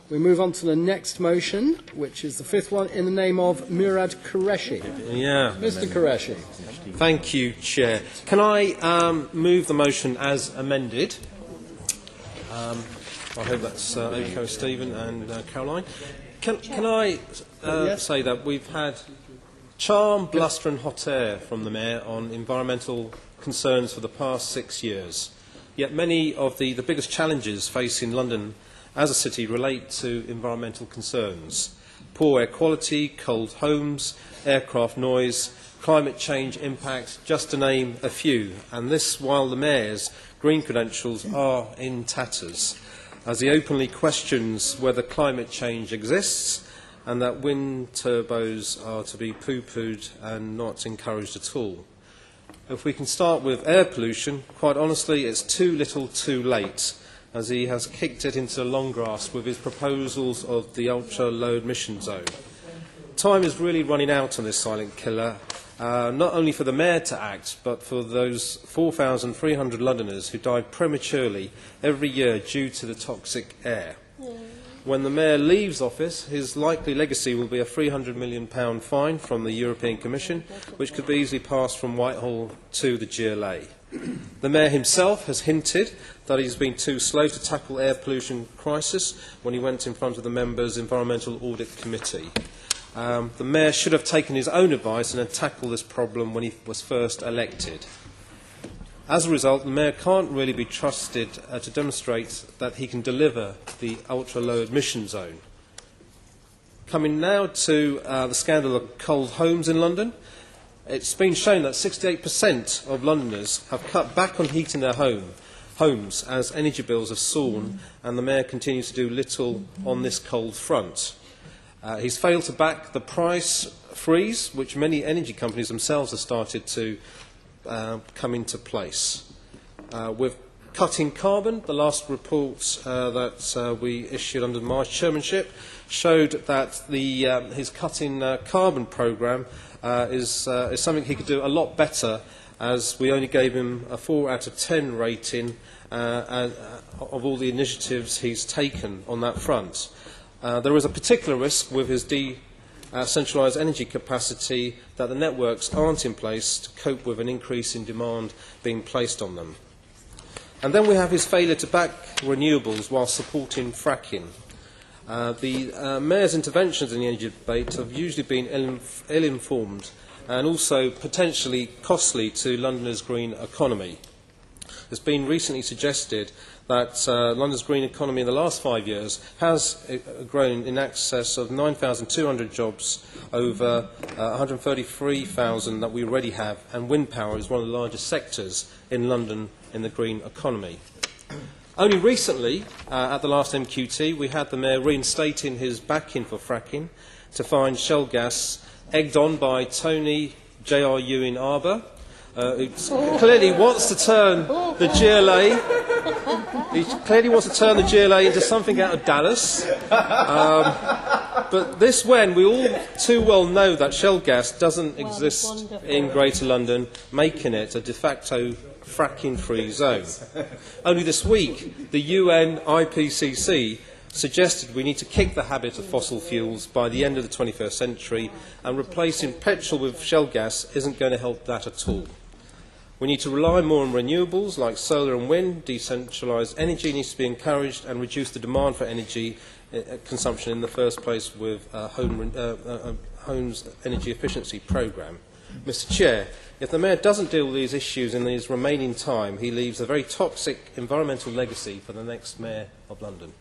We move on to the next motion, which is the fifth one, in the name of Murad Qureshi. Yeah. Mr. Qureshi. Thank you, Chair. Can I move the motion as amended? I hope that's okay with Stephen and Caroline. Can I say that we've had charm, bluster and hot air from the Mayor on environmental concerns for the past 6 years. Yet many of the biggest challenges facing London as a city relate to environmental concerns. Poor air quality, cold homes, aircraft noise, climate change impact, just to name a few. And this while the Mayor's green credentials are in tatters, as he openly questions whether climate change exists and that wind turbos are to be poo-pooed and not encouraged at all. If we can start with air pollution, quite honestly, it's too little too late, as he has kicked it into the long grass with his proposals of the ultra-low emission zone. Time is really running out on this silent killer, not only for the Mayor to act, but for those 4,300 Londoners who die prematurely every year due to the toxic air. When the Mayor leaves office, his likely legacy will be a £300 million fine from the European Commission, which could be easily passed from Whitehall to the GLA. The Mayor himself has hinted that he's been too slow to tackle air pollution crisis when he went in front of the members' Environmental Audit Committee. The Mayor should have taken his own advice and had tackled this problem when he was first elected. As a result, the Mayor can't really be trusted to demonstrate that he can deliver the ultra-low emission zone. Coming now to the scandal of cold homes in London, it's been shown that 68% of Londoners have cut back on heating their homes as energy bills have soared, and the Mayor continues to do little on this cold front. He's failed to back the price freeze, which many energy companies themselves have started to come into place. With cutting carbon, the last report that we issued under my chairmanship showed that his cutting carbon programme is something he could do a lot better, as we only gave him a 4 out of 10 rating of all the initiatives he's taken on that front. There is a particular risk with his centralised energy capacity that the networks aren't in place to cope with an increase in demand being placed on them. And then we have his failure to back renewables while supporting fracking. The Mayor's interventions in the energy debate have usually been ill-informed and also potentially costly to Londoners' green economy. It's been recently suggested that London's green economy in the last 5 years has grown in excess of 9,200 jobs over 133,000 that we already have, and wind power is one of the largest sectors in London in the green economy. Only recently, at the last MQT, we had the Mayor reinstating his backing for fracking to find shell gas, egged on by Tony J.R. Ewing Arbour, who clearly wants to turn the GLA. He clearly wants to turn the GLA into something out of Dallas. But this when we all too well know that shell gas doesn't exist in Greater London, making it a de facto fracking-free zone. Only this week, the UN IPCC suggested we need to kick the habit of fossil fuels by the end of the 21st century, and replacing petrol with shell gas isn't going to help that at all. We need to rely more on renewables like solar and wind. Decentralised energy needs to be encouraged and reduce the demand for energy consumption in the first place with Home's Energy Efficiency Programme. Mr Chair, if the Mayor doesn't deal with these issues in his remaining time, he leaves a very toxic environmental legacy for the next Mayor of London.